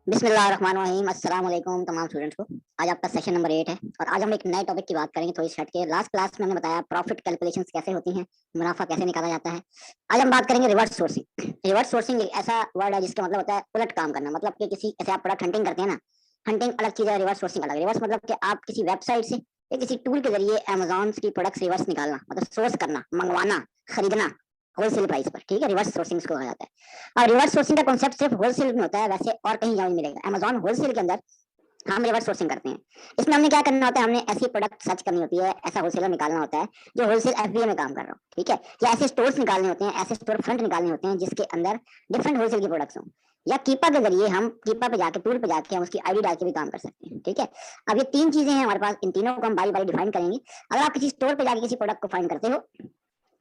बिस्मिल्लाहिर्रहमानिर्रहीम अस्सलाम वालेकुम तमाम स्टूडेंट्स को। आज आपका सेशन नंबर 8 है और आज हम एक नए टॉपिक की बात करेंगे थोड़ी सी हट के। लास्ट क्लास में मैंने बताया प्रॉफिट कैलकुलेशंस कैसे होती हैं, मुनाफा कैसे निकाला जाता है। आज हम बात करेंगे रिवर्स सोर्सिंग। रिवर्स सोर्सिंग एक ऐसा वर्ड है जिसका मतलब होता है उलट काम करना। मतलब कि किसी ऐसे आप प्रोडक्ट हंटिंग करते हैं ना, हंटिंग अलग चीज है, रिवर्स सोर्सिंग अलग। रिवर्स मतलब कि आप किसी वेबसाइट से या किसी टूल के जरिए अमेजोन की प्रोडक्ट्स रिवर्स निकालना, मतलब सोर्स करना, मंगवाना, खरीदना होलसेल प्राइस पर। ठीक है, रिवर्स सोर्सिंग इसको कहा जाता है। और रिवर्स सोर्सिंग का कॉन्सेप्ट सिर्फ होलसेल में होता है, वैसे और कहीं जाने मिलेगा। अमेजोन होलसेल के अंदर हम रिवर्स सोर्सिंग करते हैं। इसमें हमने क्या करना होता है, हमने ऐसी प्रोडक्ट सर्च करनी होती है, ऐसा होलसेलर निकालना होता है जो होलसेल एफबीए में काम कर रहा हो। ठीक है, या ऐसे स्टोर्स निकालने होते हैं, ऐसे स्टोर फ्रंट निकालने होते हैं जिसके अंदर डिफरेंट होलसेल की प्रोडक्ट्स हों। या कीपा के जरिए हम कीपा पे जाके, टूल पे जाके हम उसकी आईडी डाल के भी काम कर सकते हैं। ठीक है, अब ये तीन चीजें हैं हमारे पास, इन तीनों को हम बारी बारी डिफाइन करेंगे। अगर आप किसी स्टोर पे जाके किसी प्रोडक्ट को फाइंड करते हो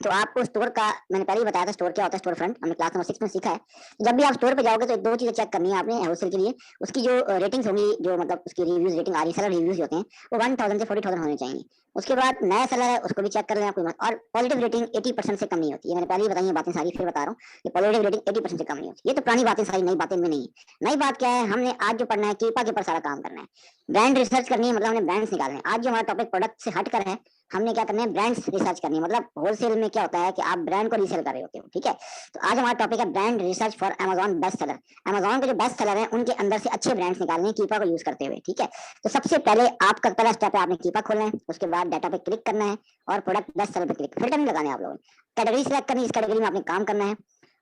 तो आपको स्टोर का, मैंने पहले ही बताया था स्टोर क्या होता है, स्टोर फ्रंट हमने क्लास नंबर 6 में सीखा है। जब भी आप स्टोर पे जाओगे तो दो चीजें चेक करनी है आपने होलसेल के लिए। उसकी जो रेटिंग्स होंगी, जो मतलब उसकी रिव्यूज रेटिंग आ रही है, सेलर रिव्यूज होते हैं, वो 1000 से 40,000 होने चाहिए। उसके बाद नया सेलर है उसको भी चेक कर लेना कोई मत। और पॉजिटिव रेटिंग 80% से कम नहीं होती है। मैंने पहले ही बताई है बातें सारी, फिर बता रहा हूँ कि पॉजिटिव रेटिंग 80% से कम नहीं होती। ये तो पुरानी बातें सारी, नई बातें में नहीं है। नई बात क्या है, हमने आज जो पढ़ना है कीपा के ऊपर सारा काम करना है। ब्रांड रिसर्च करनी है, मतलब हमने ब्रांड्स निकालने हैं। आज जो हमारा टॉपिक प्रोडक्ट से हटकर है, हमने क्या करना है, ब्रांड्स रिसर्च करनी है। मतलब होलसेल में क्या होता है कि आप ब्रांड को रीसेल कर रहे होते हो। ठीक है, तो आज हमारा टॉपिक है brand research for Amazon best seller. Amazon के जो बेस्ट सेलर हैं उनके अंदर से अच्छे ब्रांड्स निकालने हैं कीपा को यूज करते हुए। ठीक है, तो सबसे पहले आपका पहला स्टेप है, आपने कीपा खोलना है, उसके बाद डाटा पे क्लिक करना है और प्रोडक्ट बेस्ट सेलर पे क्लिक, फिल्टर नहीं लगाने आप लोगों ने, कैटेगरी सिलेक्ट करनी है, इस कैटेगरी में आपने काम करना है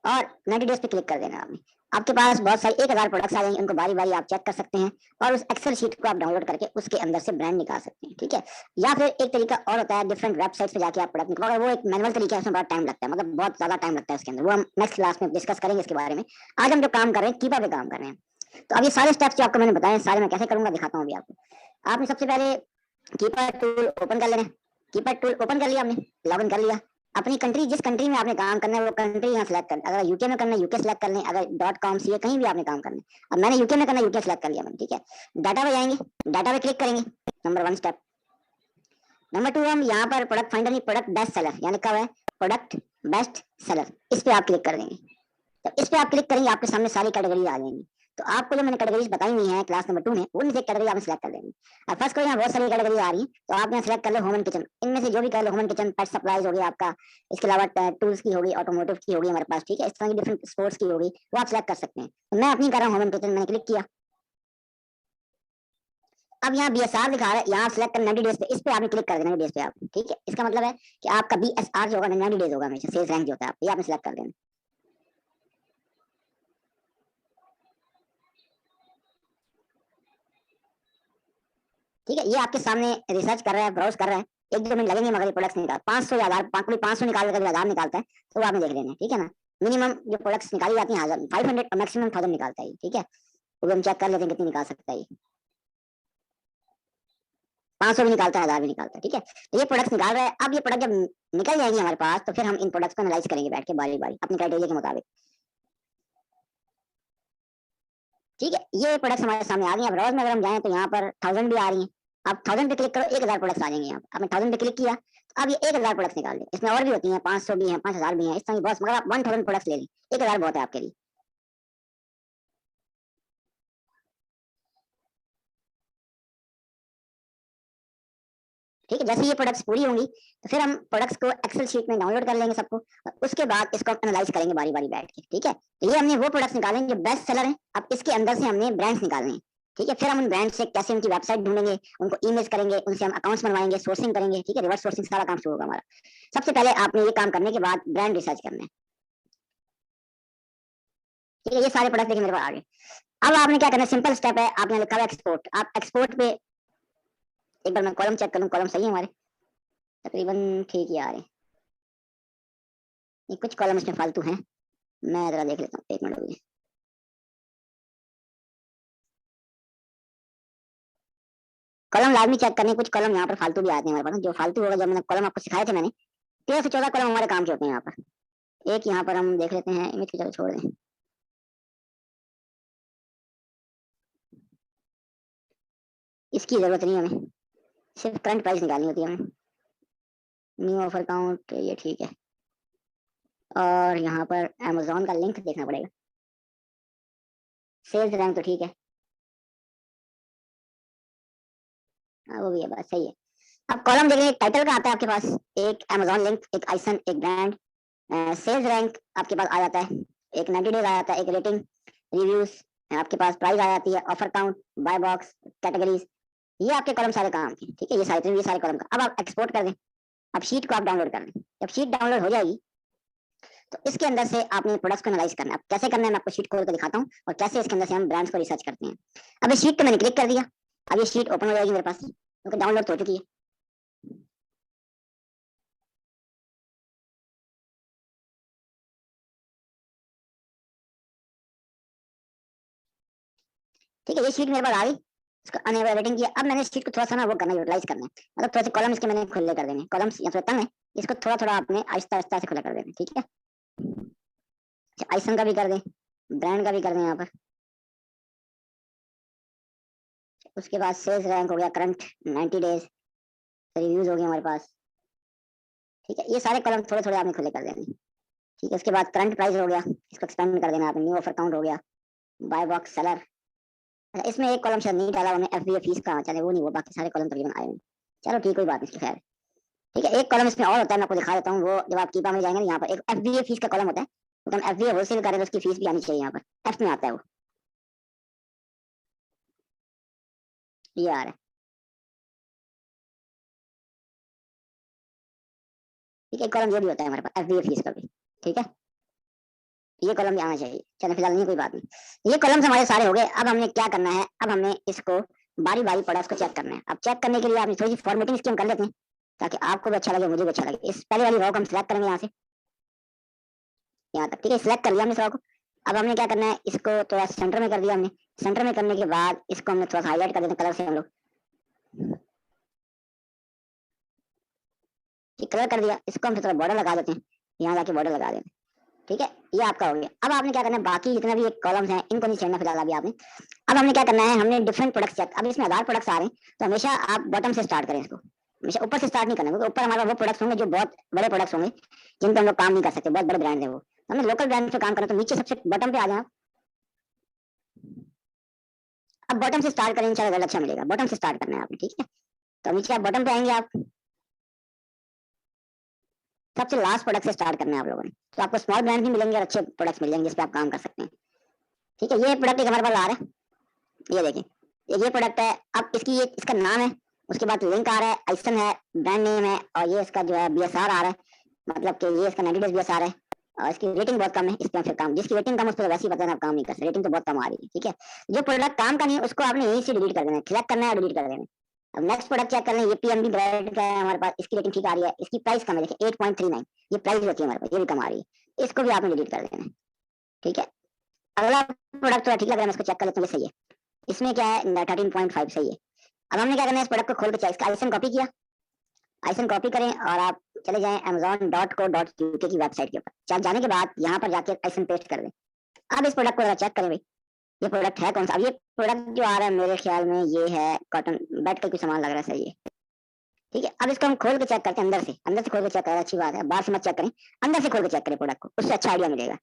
और 90 डेज पे क्लिक कर देना आपने। आपके पास बहुत सारी 1000 प्रोडक्ट्स आ जाएंगे, उनको बारी बारी आप चेक कर सकते हैं और उस एक्सेल शीट को आप डाउनलोड करके उसके अंदर से ब्रांड निकाल सकते हैं। ठीक है, या फिर एक तरीका और होता है, डिफरेंट वेबसाइट्स पे जाके आप प्रोडक्ट निकालो। वो एक मैनुअल तरीका है, उसमें बहुत टाइम लगता है, मतलब बहुत ज्यादा टाइम लगता है उसके अंदर। वो हम नेक्स्ट क्लास में डिस्कस करेंगे इसके बारे में। आज हम जो काम कर रहे हैं कीपा पे काम कर रहे हैं। तो अब ये सारे स्टेप्स जो आपको मैंने बताए, सारे मैं कैसे करूंगा दिखाता हूँ अभी आपको। आपने सबसे पहले कीपा टूल ओपन कर लेना है। कीपा टूल ओपन कर लिया आपने, लॉग इन कर लिया। अपनी कंट्री, जिस कंट्री में आपने काम करना है वो कंट्री यहाँ सेलेक्ट कर, अगर यूके में करना है यूके सेलेक्ट कर लें, अगर .com कहीं भी आपने काम करना है। अब मैंने यूके में करना है, यूके सेलेक्ट कर लिया मैंने। ठीक है, डाटा पे जाएंगे, डाटा पे क्लिक करेंगे, नंबर 1 स्टेप। नंबर 2 हम यहाँ पर प्रोडक्ट फाइंडर नहीं, प्रोडक्ट बेस्ट सेलर, यानी कब है, प्रोडक्ट बेस्ट सेलर, इस पे आप क्लिक कर देंगे। तो इस पे आप क्लिक करेंगे, आपके सामने सारी कैटेगरी आ जाएंगी। तो आपको जो मैंने कैटेगरीज बताई हुई है क्लास नंबर 2 में, उनमें से कैटेगरी आप सिलेक्ट कर लेंगे। अब फर्स्ट को यहाँ बहुत सारी कैटेगरी आ रही है, तो आप यहाँ सिलेक्ट कर लो होम एंड किचन। इनमें से जो भी कर लो, home and kitchen, pet supplies हो गया आपका, इसके अलावा टूल्स की होगी, ऑटोमोटिव की होगी हमारे पास। ठीक है, इस तरह की डिफरेंट स्पोर्ट्स की होगी, वो आप सिलेक्ट कर सकते हैं। तो मैं अपनी कर रहा हूँ होम एंड किचन, मैंने क्लिक किया। अब यहाँ बीएसआर दिखा रहा है, यहाँ सिलेक्ट कर 90 डेज पे, इस पे आपने क्लिक कर देना 90 डेज पे आप। ठीक है, इसका मतलब है कि आपका बीएसआर जो होगा 90 डेज होगा हमेशा, सेल्स रैंक जो होता है ये आपने सिलेक्ट कर देना। ठीक है, ये आपके सामने रिसर्च कर रहा है, ब्राउज कर रहा है। 1-2 मिनट लगेंगे मगर ये प्रोडक्ट्स निकाल 500 या 1000, 500 निकाल कभी 1000 निकालता है, तो वो आपने देख लेना है। ठीक है ना, मिनिमम जो प्रोडक्ट्स निकाली जाती हैं 500 और मैक्सिमम 1000 निकालता है। ठीक है, वो भी हम चेक कर लेते हैं कितनी निकाल सकता है। 500 भी निकालता है, 1000 भी निकालता है। ठीक है, तो ये प्रोडक्ट्स निकाल रहा है। अब ये प्रोडक्ट जब निकल जाएंगे हमारे पास, तो फिर हम इन प्रोडक्ट्स को एनालाइज करेंगे बैठ के बारी बारी अपने क्राइटेरिया के मुताबिक। ठीक है, ये प्रोडक्ट्स हमारे सामने आ गए हैं। ब्राउज में अगर हम जाएं तो यहाँ पर 1000 भी आ रही हैं। आप 1000 पे क्लिक करो, 1000 प्रोडक्ट्स आ जाएंगे यहाँ पे। आपने 1000 पे क्लिक किया तो अब ये 1000 प्रोडक्ट्स निकाल दें। इसमें और भी होती हैं, 500 भी हैं, 5000 भी हैं, इस तरह की बहुत, मगर आप 1000 प्रोडक्ट्स ले लें, 1000 बहुत है आपके लिए। ठीक है, जैसे ये प्रोडक्ट्स पूरी होंगी तो फिर हम प्रोडक्ट्स को एक्सेल शीट में डाउनलोड कर लेंगे सबको, और उसके बाद इसको हम एनालाइज करेंगे बारी बारी बैठ के। ठीक है, तो ये हमने वो प्रोडक्ट्स निकाले जो बेस्ट सेलर हैं। अब इसके अंदर से हमने ब्रांड्स निकालने हैं। ठीक है, फिर हम उन ब्रांड से कैसे उनकी वेबसाइट ढूंढेंगे, उनको ईमेल करेंगे, उनसे हम अकाउंट्स बनवाएंगे, सोर्सिंग करेंगे। ठीक है, रिवर्स सोर्सिंग सारा काम शुरू होगा हमारा। सबसे पहले आपने ये काम करने के बाद ब्रांड रिसर्च करना है। ठीक है, ये सारे प्रोडक्ट देखिए मेरे पास आ गए। अब आपने क्या करना है, सिंपल स्टेप है, आपने लिखा हुआ एक्सपोर्ट। आप एक्सपोर्ट पे एक बार मैं कॉलम चेक करूँ, कॉलम सही है हमारे, तकरीबन ठीक ही आ रहे हैं। कुछ कॉलम इसमें फालतू हैं, मैं जरा देख लेता हूँ, 1 मिनट रुकिए। कॉलम लाजमी चेक करने, कुछ कॉलम यहाँ पर फालतू भी आते हैं हमारे पास। जो फालतू होगा, जब मैंने कॉलम आपको सिखाए थे मैंने, 13 से 14 कॉलम हमारे काम के होते हैं यहाँ पर। एक यहाँ पर हम देख लेते हैं, इमेज की, चलो छोड़ दें। इसकी जरूरत नहीं हमें, सिर्फ करंट प्राइस निकालनी होती है हमें। न्यू ऑफर काउंट ये ठीक है, और यहाँ पर अमेजोन का लिंक देखना पड़ेगा। सेल्स रैंक तो ठीक है, हाँ वो भी है, बस सही है। अब कॉलम देखेंगे, टाइटल का आता है आपके पास, एक अमेजोन लिंक, एक आइसन, एक ब्रांड, सेल्स रैंक आपके पास आ जाता है, एक 90 डेज आ जाता है, एक रेटिंग, रिव्यूज, आपके पास प्राइस आ जाती है, offer count, buy box, categories. ये आपके कॉलम सारे काम के, ठीक है, ये सारे कॉलम का। अब आप एक्सपोर्ट कर दें, अब शीट को आप डाउनलोड कर लें। जब शीट डाउनलोड हो जाएगी तो इसके अंदर से आपने प्रोडक्ट्स को एनालाइज करना है। अब कैसे करना है मैं आपको शीट खोल कर दिखाता हूँ, और कैसे इसके अंदर से हम ब्रांड्स को रिसर्च करते हैं। अब इस शीट पे मैंने क्लिक कर दिया, अब ये शीट ओपन हो जाएगी मेरे पास, क्योंकि डाउनलोड तो हो चुकी है। ठीक है, ये शीट मेरे पास आ गई, इसको अनेबल रेटिंग किया। अब मैंने शीट को थोड़ा सा ना वो करना, यूटिलाइज करना है, मतलब थोड़े से कॉलम इसके मैंने खुले कर देने, कॉलम्स या फिर तंग है, इसको थोड़ा थोड़ा आपने आहिस्ता आहिस्ता से खुला कर देना, ठीक है। आइसन का भी कर दें, ब्रांड का भी कर दें यहाँ पर। उसके बाद सेल्स रैंक हो गया, करंट 90 डेज, रिव्यूज हो गए हमारे पास, ठीक है। ये सारे कॉलम थोड़े थोड़े आपने खुले कर देने, ठीक है। उसके बाद करंट प्राइस हो गया, इसको एक्सपेंड कर देना आपने, न्यू ऑफर काउंट हो गया, बाय बॉक्स, सेलर। इसमें एक कॉलम शायद नहीं डाला उन्हें, एफबीए फीस का, चले वो नहीं, वो बाकी सारे कॉलम तकरीबन आए हैं। चलो ठीक, कोई बात नहीं, खैर। ठीक है, एक कॉलम इसमें और होता है, मैं आपको दिखा देता हूँ। वो जब आप कीपा में जाएंगे ना, यहाँ पर एक एफबीए फीस का कॉलम होता है, तो हम एफबीए होलसेल करें तो उसकी फीस भी आनी चाहिए, यहाँ पर एफ में आता है वो, ये आ रहा है। ठीक है, एक कॉलम ये भी होता है हमारे पास एफबीए फीस का भी, ठीक है। ये कॉलम भी आना चाहिए, चलो फिलहाल नहीं, कोई बात नहीं। ये कॉलम्स हमारे सारे हो गए। अब हमने क्या करना है, अब हमने इसको बारी बारी प्रोडक्ट्स को चेक करना है। अब चेक करने के लिए आप थोड़ी सी फॉर्मेटिंग इसकी हम कर लेते हैं, ताकि आपको भी अच्छा लगे, मुझे भी अच्छा लगे। इस पहले वाली रो को हम सिलेक्ट करेंगे यहाँ से यहाँ तक, ठीक है। सिलेक्ट कर लिया हमने इस रो को। अब हमने क्या करना है, इसको थोड़ा सेंटर में कर दिया हमने। सेंटर में करने के बाद इसको हमने थोड़ा सा हाईलाइट कर देते हैं कलर से हम लोग, कलर कर दिया। इसको हम थोड़ा बॉर्डर लगा देते हैं, यहाँ जाके बॉर्डर लगा देते हैं, ठीक है। ये आपका हो गया। अब आपने क्या करना है, बाकी जितने भी कॉलम्स हैं इनको नहीं छेड़ना फिलहाल अभी आपने। अब हमने क्या करना है, हमने डिफरेंट प्रोडक्ट्स चेक, अब इसमें आधार प्रोडक्ट्स आ रहे हैं, तो हमेशा आप बॉटम से स्टार्ट करें इसको, हमेशा ऊपर से स्टार्ट नहीं करना, क्योंकि ऊपर हमारा वो प्रोडक्ट्स होंगे जो बहुत बड़े प्रोडक्ट्स होंगे, जिन पर हम लोग काम नहीं कर सकते, बहुत बड़े ब्रांड है वो। हमने लोकल ब्रांड पे काम करना, तो नीचे सबसे बॉटम पे आ जाए। अब बॉटम से स्टार्ट करें, इंशाल्लाह अच्छा मिलेगा। बॉटम से स्टार्ट करना है आपने, ठीक है। तो नीचे आप बॉटम पे आएंगे, आप सबसे लास्ट प्रोडक्ट से स्टार्ट करना है आप लोगों ने, तो आपको स्मॉल ब्रांड भी मिलेंगे और अच्छे प्रोडक्ट्स मिल जाएंगे जिस पे आप काम कर सकते हैं, ठीक है। ये प्रोडक्ट एक हमारे पास आ रहा है, ये देखिए, ये प्रोडक्ट है। अब इसकी ये इसका नाम है, उसके बाद लिंक आ रहा है, आइसन है, ब्रांड नेम है, और ये इसका जो है बीएसआर आ रहा है, मतलब कि ये इसका 90 डेज बीएसआर है, और इसकी रेटिंग बहुत कम है। इस पर फिर काम, जिसकी रेटिंग कम है उस पर वैसे ही पता है आप काम नहीं कर सकते, रेटिंग तो बहुत कम आ रही है, ठीक है। जो प्रोडक्ट काम का नहीं है उसको आपने यहीं से डिलीट कर देना है, सिलेक्ट करना है और डिलीट कर देना है। अब नेक्स्ट प्रोडक्ट चेक कर लें, ये पीएमबी ब्रांड का है हमारे पास, इसकी रेटिंग ठीक आ रही है, इसकी प्राइस कम है, देखिए 8.39, ये प्राइस होती है हमारे पास, ये भी कम आ रही है, इसको भी आपने डिलीट कर देना है, ठीक है। अगला प्रोडक्ट थोड़ा ठीक लग रहा है, मैं इसको चेक कर लेता हूँ, सही है। इसमें क्या है, 13.5 सही है। अब हमने क्या करना है, इस प्रोडक्ट को खोल के चेक, इसका आइसन कॉपी किया, आइसन कॉपी करें और आप चले जाएं amazon.co.uk की वेबसाइट के ऊपर। जाने के बाद यहाँ पर जाके आइसन पेस्ट कर दें। अब इस प्रोडक्ट को जरा चेक करें भाई, ये प्रोडक्ट है कौन सा। अब ये प्रोडक्ट जो आ रहा है मेरे ख्याल में ये है कॉटन बेड का कुछ सामान लग रहा है, सही है, ठीक है। अब इसको हम खोल के चेक करते हैं, अंदर से खोल के चेक करें, अच्छी बात है, बाहर से मत चेक करें, अंदर से खोल के चेक करें प्रोडक्ट को, उससे अच्छा आइडिया मिलेगा।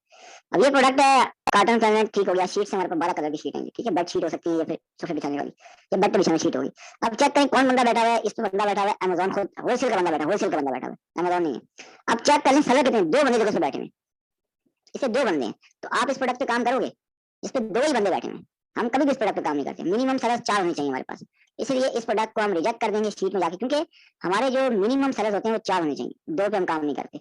अब ये प्रोडक्ट है कार्टन पैनल, ठीक हो गया। शीट से हमारे पास 12 कलर की शीट है, ठीक है। बेड शीट हो सकती है या फिर सोफे बिछाने वाली, या बेड पे बिछाने शीट होगी। अब चेक करें कौन बंदा बैठा हुआ है, इस पे बंदा बैठा हुआ है अमेजोन, खुद होलसेल का बंदा बैठा है, होलसेल का बंदा बैठा हुआ है, अमेजोन नहीं है। अब चेक कर लें सेलर कितने, दो बंदे जगह से बैठे हैं, इसे दो बंदे हैं, तो आप इस प्रोडक्ट पे काम करोगे जिस पे दो ही बंदे बैठे हैं। हम कभी भी इस प्रोडक्ट पे काम नहीं करते, मिनिमम सेलर्स 4 होने चाहिए हमारे पास, इसलिए इस प्रोडक्ट को हम रिजेक्ट कर देंगे शीट में जाके, क्योंकि हमारे जो मिनिमम सेलर्स होते हैं वो 4 होने चाहिए, दो पे हम काम नहीं करते,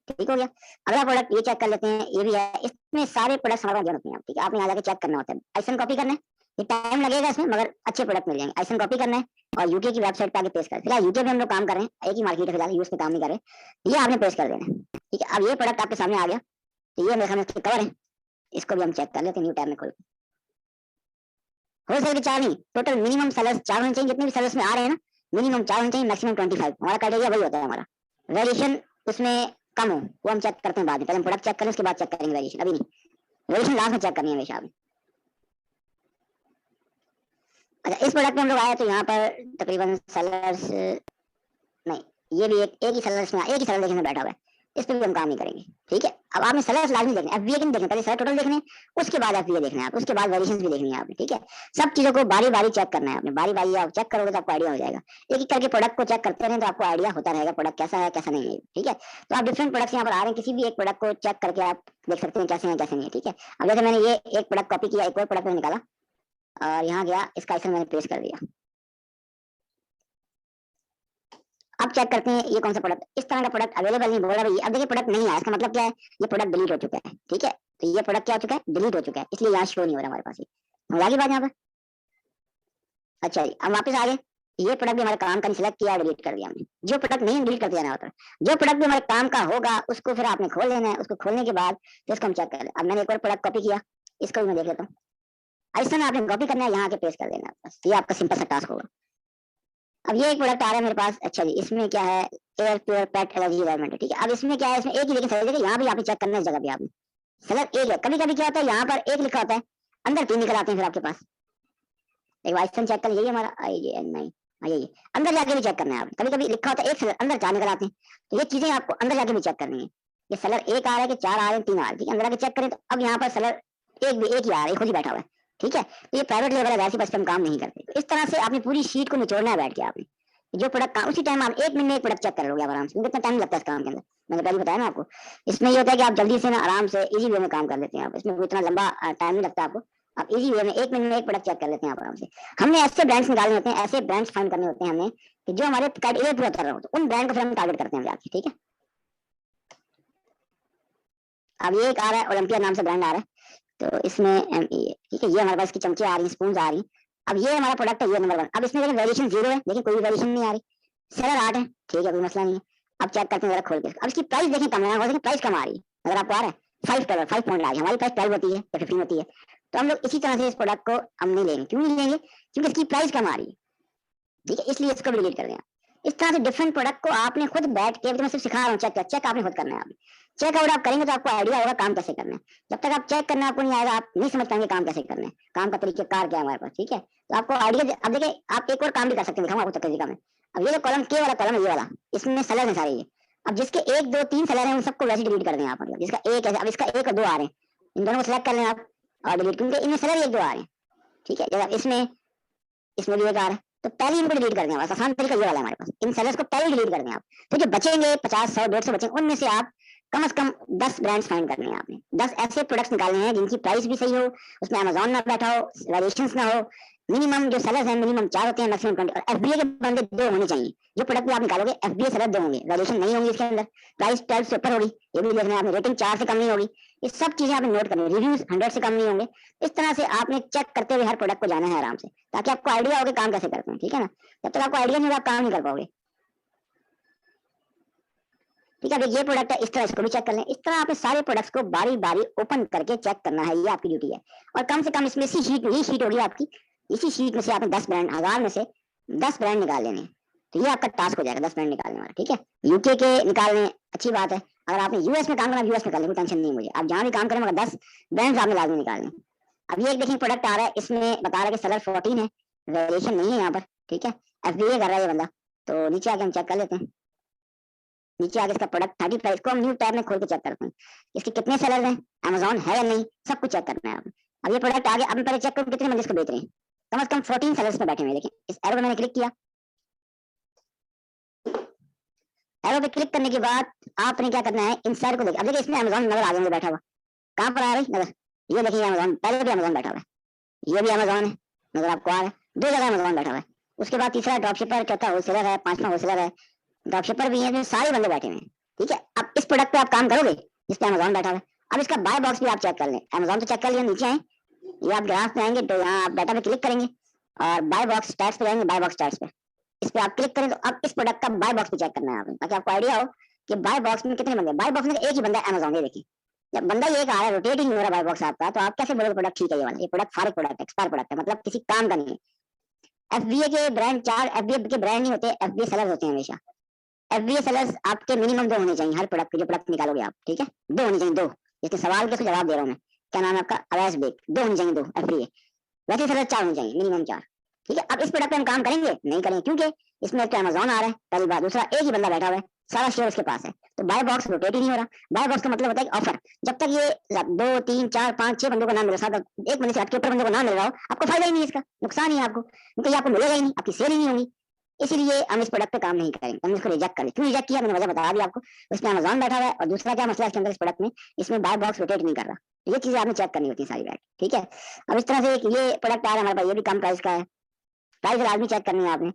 ठीक हो गया। अगला प्रोडक्ट ये चेक कर लेते हैं, ये भी है, इसमें सारे प्रोडक्ट्स हमारे पास होते हैं, ठीक है। आपने यहाँ जाके चेक करना होता है, आइसन कॉपी करना है, ये टाइम लगेगा इसमें, मगर अच्छे प्रोडक्ट मिल जाएंगे। आइसन कॉपी करना है और यूके की वेबसाइट पे आके पेस्ट कर, फिलहाल यूके पे हम लोग काम कर रहे हैं, एक ही मार्केट है फिलहाल, यूएस पे काम नहीं कर रहे, ये आपने पेस्ट कर देना है, ठीक है। अब ये प्रोडक्ट आपके सामने आ गया, तो ये मेरे सामने कवर है, इसको भी हम चेक कर लेते हैं न्यू टैब में खोल। होलसेल के 4 नहीं, टोटल मिनिमम सेलर्स 4 होने चाहिए, जितने भी सेलर्स में आ रहे हैं ना, मिनिमम 4 होने चाहिए, मैक्सिमम 25, हमारा क्राइटेरिया वही होता है हमारा। वेरिएशन उसमें कम हो वो हम चेक करते हैं बाद में, पहले हम प्रोडक्ट चेक करें उसके बाद चेक करेंगे वेरिएशन, अभी नहीं, वेरिएशन लास्ट में चेक करनी है हमेशा आपने। अच्छा, इस प्रोडक्ट में हम लोग आए तो यहाँ पर तकरीबन सेलर्स नहीं, ये भी एक ही सेलर इसमें, एक ही सेलर देखने बैठा हुआ है, इस पर भी हम काम नहीं करेंगे, ठीक है। अब आपने सेलर्स लाजमी देखना, एफबीए नहीं देखना, पहले सेलर टोटल देखने, उसके बाद एफबीए देखना है, उसके बाद वेरिएशंस भी देखनी है आपने, ठीक है। सब चीजों को बारी बारी चेक करना है आपने, बारी बारी आप चेक करोगे तो आपको आइडिया हो जाएगा। एक एक करके प्रोडक्ट को चेक करते रहें तो आपको आइडिया होता रहेगा प्रोडक्ट कैसा है कैसा नहीं है, ठीक है। तो आप डिफरेंट प्रोडक्ट्स यहाँ पर आ रहे हैं, किसी भी एक प्रोडक्ट को चेक करके आप देख सकते हैं कैसे हैं कैसे नहीं है, ठीक है। अब जैसे मैंने ये एक प्रोडक्ट कॉपी किया, एक और प्रोडक्ट मैंने निकाला और यहाँ गया, इसका आइसर मैंने पेस्ट कर दिया। अब चेक करते हैं ये कौन सा प्रोडक्ट, इस तरह का प्रोडक्ट अवेलेबल नहीं बोल रहा भाई। अब देखिए प्रोडक्ट नहीं है, इसका मतलब क्या है, ये प्रोडक्ट डिलीट हो चुका है, ठीक है। तो ये प्रोडक्ट क्या हो चुका है, डिलीट हो चुका है, इसलिए यहाँ शो नहीं हो रहा हमारे पास। ये आगे बात यहाँ पर, अच्छा जी अब वापस आ गए। ये प्रोडक्ट भी हमारे काम का नहीं, सिलेक्ट किया, डिलीट कर दिया हमने। जो प्रोडक्ट नहीं डिलीट कर दिया होता, जो प्रोडक्ट भी हमारे काम का होगा उसको फिर आपने खोल लेना है। उसको खोलने के बाद तो इसको हम चेक कर लें। अब मैंने एक और प्रोडक्ट कॉपी किया, इसको भी मैं देख लेता हूँ। ऐसा ना आपने कॉपी करना है, यहाँ आके पेस्ट कर देना, बस ये आपका सिंपल सा टास्क होगा। अब ये एक प्रोडक्ट आ रहा है मेरे पास, अच्छा जी इसमें क्या है, एयर प्योर पेट एलर्जी एनवायरमेंट है, ठीक है। अब इसमें क्या है, इसमें एक ही लेकिन सही जगह यहाँ भी आपने चेक करना है, इस जगह भी आपने सेलेक्ट एक है। कभी कभी क्या होता है, यहाँ पर एक लिखा होता है, अंदर 3 निकल आते हैं फिर आपके पास। एक बार चेक कर लीजिए हमारा, ये नहीं ये अंदर जाके भी चेक करना है आप। कभी कभी लिखा होता है एक सेलर, अंदर 4 निकल आते हैं, तो ये चीजें आपको अंदर जाके भी चेक करनी है। ये सेलर एक आ रहा है कि 4 आ रहे हैं, 3 आ रहे हैं, ठीक है। अंदर जाके चेक करें तो अब यहाँ पर सेलर एक भी एक ही आ रहा है, खुद ही बैठा हुआ है, ठीक है। तो ये प्राइवेट लेवल है, वैसे बस हम काम नहीं करते। तो इस तरह से आपने पूरी शीट को निचोड़ना है बैठ के आपने। जो प्रोडक्ट का उसी टाइम आप 1 मिनट में एक प्रोडक्ट चेक कर लोगे आराम से, कितना टाइम लगता है इस काम के अंदर, मैंने पहले बताया ना आपको। इसमें ये होता है कि आप जल्दी से ना आराम से इजी वे में काम कर लेते हैं आप, इसमें कोई इतना लंबा टाइम नहीं लगता आपको। आप इजी वे में 1 मिनट में एक प्रोडक्ट चेक कर लेते हैं आप आराम से। हमने ऐसे ब्रांड्स निकालने होते हैं, ऐसे ब्रांड्स फाइंड करने होते हैं हमने कि जो हमारे क्राइटेरिया पूरा कर रहे हो, तो उन ब्रांड को फिर हम टारगेट करते हैं जाके, ठीक है। अब ये एक आ रहा है, ओलंपिया नाम से ब्रांड आ रहा है, तो इसमें ठीक है, ये हमारे पास की चमचे आ रही, स्पून आ रही। अब ये हमारा प्रोडक्ट है, ये नंबर 1। अब इसमें देखिए वेरिएशन 0 है, लेकिन कोई वेरिएशन नहीं आ रही। सेलर 8 है, ठीक है, कोई मसला नहीं है। अब चेक करते हैं जरा खोल के। अब इसकी प्राइस देखें, कम है, प्राइस कम आ रही है। अगर आपको आ रहा है 5 पॉइंट आ रही है, हमारी प्राइस 12 होती है या 15 होती है, तो हम लोग इसी तरह से इस प्रोडक्ट को हम नहीं लेंगे। क्यों नहीं लेंगे, क्योंकि इसकी प्राइस कम आ रही है, ठीक है, इसलिए इसको भी डिलीट कर दें। इस तरह से डिफरेंट प्रोडक्ट को आपने खुद बैठ के, मैं सिर्फ सिखा रहा हूँ, चेक आपने खुद करना है। आपने चेक आउट आप करेंगे तो आपको आइडिया होगा काम कैसे करना है। जब तक आप चेक करना आपको नहीं आएगा, आप नहीं समझ पाएंगे काम कैसे करना है, काम का तरीकेकार क्या है हमारे पास, ठीक है। तो आपको आइडिया, अब देखिए आप एक और काम भी कर सकते हैं, दिखाऊंगा आपको तरीका में। अब ये जो कॉलम के वाला कॉलम है, ये वाला, इसमें सेलर है सारे ये। अब जिसके 1 2 3 सेलर हैं उन सबको वैसे डिलीट कर दें आप, मतलब जिसका एक है, अब इसका 1 और 2 आ रहे हैं, इन दोनों को सिलेक्ट कर लें आप और डिलीट, क्योंकि इनमें सेलर 1 2 आ रहे हैं, ठीक है। जैसे इसमें भी 1 आ रहा है, तो पहले इनको डिलीट कर दें। बस आसान तरीका ये वाला है हमारे पास, इन सेलर्स को पहले डिलीट कर दें आप। तो जो बचेंगे 50 100 150 बचेंगे, उनमें से आप कम से कम 10 ब्रांड्स फाइंड करने हैं आपने। 10 ऐसे प्रोडक्ट्स निकालने हैं जिनकी प्राइस भी सही हो, उसमें अमेज़न ना बैठा हो, वेरिएशंस ना हो। मिनिमम जो सेलर्स हैं मिनिमम 4 होते हैं, मैक्सिमम 20, और एफबीए के बंदे 2 होने चाहिए। जो प्रोडक्ट भी आप निकालोगे एफबीए सेलर 2 होंगे, वेरिएशन नहीं होंगी इसके अंदर, प्राइस 12 से ऊपर होगी, ये भी देखना है आपने, रेटिंग 4 से कम नहीं होगी। ये सब चीजें आपने नोट करनी है, रिव्यूज 100 से कम नहीं होंगे। इस तरह से आपने चेक करते हुए हर प्रोडक्ट को जाना है आराम से, ताकि आपको आइडिया हो कि काम कैसे करते हैं, ठीक है ना। जब तक आपको आइडिया नहीं होगा आप काम नहीं कर पाओगे, ठीक है। ये प्रोडक्ट है, इस तरह इसको भी चेक कर लें। इस तरह आपने सारे प्रोडक्ट्स को बारी बारी ओपन करके चेक करना है, ये आपकी ड्यूटी है। और कम से कम इसमें इसी शीट होगी आपकी, इसी शीट में से आपने 10 ब्रांड, 1000 में से 10 ब्रांड निकाल लेने हैं। तो ये आपका टास्क हो जाएगा 10 ब्रांड निकालने वाला, ठीक है। यूके के निकालने अच्छी बात है, अगर आपने यूएस में काम करना यूएस में कर लें, कोई टेंशन नहीं मुझे। आप जहां भी काम करें मगर 10 ब्रांड्स आपने लाजमी निकालने। अब ये एक देखिए प्रोडक्ट आ रहा है, इसमें बता रहा है कि सेलर 14 है, वेरिएशन नहीं है यहाँ पर, ठीक है। एफबीए कर रहा है ये बंदा, तो नीचे आके हम चेक कर लेते हैं। नीचे आगे इसका प्रोडक्ट 30 प्राइस को हम न्यू टैब में खोल के चेक करते हैं, इसके कितने सेलर हैं, अमेज़न है या नहीं, सब कुछ चेक करना है आपने। अब ये प्रोडक्ट आगे, अब मैं पहले चेक करूँ कितने बंदे इसको बेच रहे हैं। कम से कम 14 सेलर्स पे बैठे हुए हैं। देखिए इस एरो पे मैंने क्लिक किया, एरो पे क्लिक करने के बाद आपने क्या करना है, इन सारे को देखिए। अब देखिए इसमें अमेज़न नजर आ जाएंगे बैठा हुआ, कहाँ पर आ रही नजर, ये देखिए अमेज़न, पहले भी अमेज़न बैठा हुआ है, ये भी अमेज़न है, नजर आपको आ रहा है, 2 जगह अमेज़न बैठा हुआ है। उसके बाद तीसरा ड्रॉपशिपर, चौथा होलसेलर है, 5वां होलसेलर है, ड्रॉपशिपर भी है, जो सारे बंदे बैठे हुए हैं, ठीक है। अब इस प्रोडक्ट पे आप काम करोगे जिस पे अमेज़न बैठा हुआ है। अब इसका बाय बॉक्स भी आप चेक कर लें, अमेज़न तो चेक कर लिया, नीचे आए, ये आप ग्राफ में आएंगे तो यहाँ आप डाटा पे क्लिक करेंगे और बाय बॉक्स स्टैट्स पे जाएंगे, बाय बॉक्स स्टैट्स पे इस पे आप क्लिक करें तो अब इस प्रोडक्ट का बाय बॉक्स पे चेक करना है आपने, ताकि आपको आइडिया हो कि बाय बॉक्स में कितने बंदे। बाय बॉक्स में एक ही बंदा है अमेज़न, ये देखिए जब बंदा ये एक आ रहा है, रोटेट ही नहीं हो रहा बाय बॉक्स आपका, तो आप कैसे बोलोगे प्रोडक्ट ठीक है ये वाला। ये प्रोडक्ट फारिग प्रोडक्ट, एक्सपायर प्रोडक्ट है, मतलब किसी काम का नहीं है। एफबीए के ब्रांड 4 एफबीए के ब्रांड नहीं होते, एफबीए सेलर होते हैं हमेशा। एफबीए सेलर्स आपके मिनिमम 2 होने चाहिए हर प्रोडक्ट के, जो प्रोडक्ट निकालोगे आप, ठीक है, 2 होने चाहिए, 2। इसके सवाल के जवाब दे रहा हूँ मैं, क्या नाम है आपका, अवैस बेग, 2 होने चाहिए, 2 एफबीए। वैसे सेलर 4 होने चाहिए, मिनिमम 4, ठीक है, अब इस प्रोडक्ट पे हम काम करेंगे नहीं करेंगे, क्योंकि इसमें एक तो अमेजोन आ रहा है पहली बात, दूसरा एक ही बंदा बैठा हुआ है, सारा शेयर उसके पास है, तो बाय बॉक्स रोटेट ही नहीं हो रहा। बाय बॉक्स का मतलब होता है ऑफर, जब तक ये 2 3 4 5 6 बंदों को ना मिले, साथ एक बंदे से आपके ऊपर बंदों को ना मिल रहा हो, आपको फायदा ही नहीं है, इसका नुकसान ही है आपको, क्योंकि आपको मिलेगा ही नहीं, आपकी सेल ही नहीं होगी। इसीलिए हम इस प्रोडक्ट पे काम नहीं करेंगे, हम इसको रिजेक्ट करें। क्यों रिजेक्ट किया मैंने वजह बता दी आपको, उसमें अमेजोन बैठा हुआ है, और दूसरा क्या मसला है इसके अंदर, इस प्रोडक्ट में इसमें बाय बॉक्स रोटेट नहीं कर रहा। ये चीजें आपने चेक करनी होती है सारी बैठ, ठीक है। अब इस तरह से ये प्रोडक्ट आ रहा है हमारे पास, ये भी कम प्राइस का है, प्राइस लाजमी चेक करनी है आपने,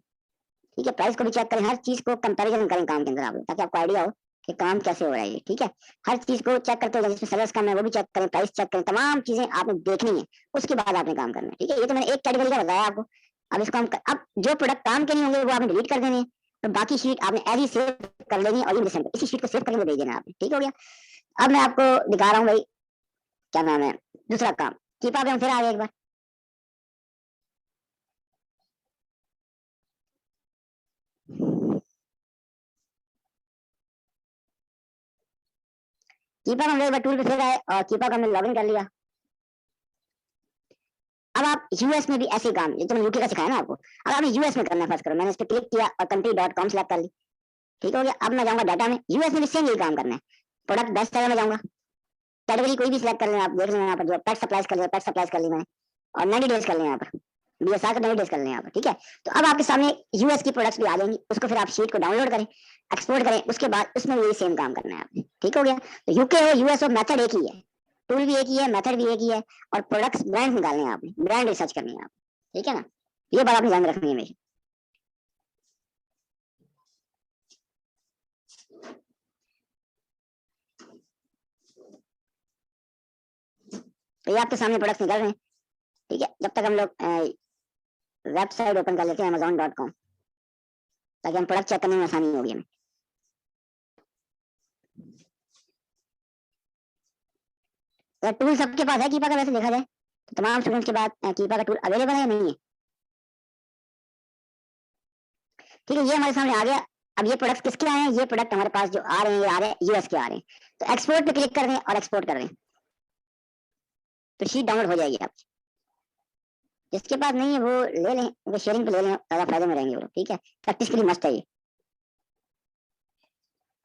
ठीक है, प्राइस को भी चेक करें, हर चीज को कंपैरिजन करें काम के अंदर आप, ताकि आपको आइडिया हो कि काम कैसे हो रहा है ये, ठीक है। हर चीज को चेक करते हुए, जिसमें सेलर्स कम है वो भी चेक करें, प्राइस चेक करें, तमाम चीजें आपने देखनी है, उसके बाद आपने काम करना है, ठीक है। ये तो मैंने एक कैटेगरी का बताया आपको। अब इसको हम अब जो प्रोडक्ट काम के नहीं होंगे वो आपने डिलीट कर देने हैं, तो बाकी शीट आपने ऐसी सेव कर लेनी है, और ये इसी शीट को सेव करके भेज देना आपने, ठीक हो गया। अब मैं आपको दिखा रहा हूँ भाई, क्या नाम है, दूसरा काम, कीपा पे हम फिर आ गए एक बार। कीपा हम एक बार टूल पे फिर आए, और कीपा का हमने लॉगिन कर लिया। अब आप यूएस में भी ऐसे काम, ये तो मैंने यूके का सिखाया ना आपको, अब आपने यूएस में करना है, फर्स्ट करो, मैंने इस पर क्लिक किया और कंट्री डॉट कॉम सेलेक्ट कर ली, ठीक हो गया। अब मैं जाऊंगा डाटा में, यूएस में भी सेम यही काम करना है, प्रोडक्ट बेस्ट सेलर में जाऊंगा, कैटेगरी कोई भी सिलेक्ट कर लेना, आप देख लेना यहाँ पर, जो पेट सप्लाईज कर लिया, पेट सप्लाईज कर ली मैंने, और 90 डेज कर लें यहाँ पर, बीएसआर का 90 डेज कर लें यहाँ पर, ठीक है। तो अब आपके सामने यूएस की प्रोडक्ट्स भी आ जाएंगी, उसको फिर आप शीट को डाउनलोड करें, एक्सपोर्ट करें, उसके बाद उसमें भी सेम काम करना है आपने, ठीक हो गया। तो यूके हो यूएस हो, मेथड एक ही है, टूल भी एक ही है, मेथड भी एक ही है, और प्रोडक्ट्स ब्रांड निकालने हैं आपने, ब्रांड रिसर्च करनी है आप, ठीक है ना। ये बात आपने ध्यान रखनी है मेरी। तो ये आपके सामने प्रोडक्ट्स निकल रहे हैं, ठीक है। जब तक हम लोग वेबसाइट ओपन कर लेते हैं amazon.com, ताकि हम प्रोडक्ट चेक करने में आसानी होगी हमें। तो टूल सबके पास है कीपा का, वैसे देखा जाए तो तमाम स्टूडेंट्स के बाद कीपा का टूल अवेलेबल है या नहीं है, ठीक है। ये हमारे सामने आ गया। अब ये प्रोडक्ट किसके आए हैं, ये प्रोडक्ट हमारे पास जो आ रहे हैं, ये आ रहे हैं यूएस के आ रहे हैं, तो एक्सपोर्ट पे क्लिक कर दें और एक्सपोर्ट कर दें, तो शीट डाउनलोड हो जाएगी आप। जिसके पास नहीं है वो ले लें, वो शेयरिंग पे ले लें, ज्यादा फायदे में रहेंगे वो, ठीक है। प्रैक्टिस के लिए मस्त है ये।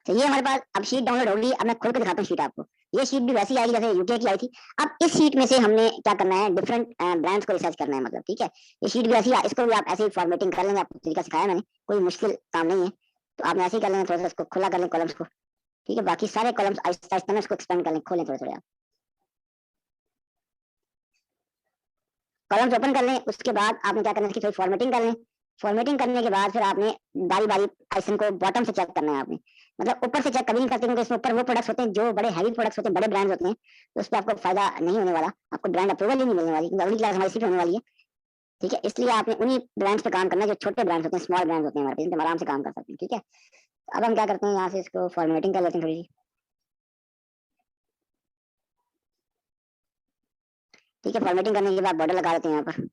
तो ये हमारे पास अब शीट डाउनलोड होगी। अब मैं खोल के दिखाता हूँ शीट आपको, ये शीट भी वैसी आएगी जैसे यूके की आई थी। अब इस शीट में से हमने क्या करना है, डिफरेंट ब्रांड्स को रिसर्च करना है, मतलब, ठीक है। ये शीट भी ऐसी है, इसको भी आप ऐसे ही फॉर्मेटिंग कर लेंगे, आपको तरीका सिखाया मैंने, कोई मुश्किल काम नहीं है। तो आपने ऐसे ही कर लेंगे, थोड़ा सा इसको खुला कर लें कॉलम्स को, ठीक है। बाकी सारे कॉलम्स आहिस्ता आहिस्ता में इसको एक्सपेंड कर लें, खोलें थोड़े थोड़े आप, कॉलम्स ओपन कर लें। उसके बाद आपने क्या करना है, इसकी थोड़ी फॉर्मेटिंग कर लें। फॉर्मेटिंग करने के बाद फिर आपने बारी बारी आइसन को बॉटम से चेक करना है आपने, मतलब ऊपर से चेक कभी नहीं करते, क्योंकि इसमें ऊपर वो प्रोडक्ट्स होते हैं जो बड़े हैवी प्रोडक्ट्स होते हैं, बड़े ब्रांड्स होते हैं, तो उस पर आपको फायदा नहीं होने वाला, आपको ब्रांड अप्रूवल ही नहीं मिलने वाली, क्योंकि अगली क्लास हमारी सिर्फ होने वाली है, ठीक है। इसलिए आपने उन्हीं ब्रांड्स पे काम करना है जो छोटे ब्रांड्स होते हैं, स्मॉल ब्रांड्स होते हैं हमारे पास, हम आराम से काम कर सकते हैं, ठीक है। अब हम क्या करते हैं, यहाँ से इसको फॉर्मेटिंग कर लेते हैं थोड़ी सी, ठीक है। फॉर्मेटिंग करने के बाद बॉर्डर लगा देते हैं यहाँ पर,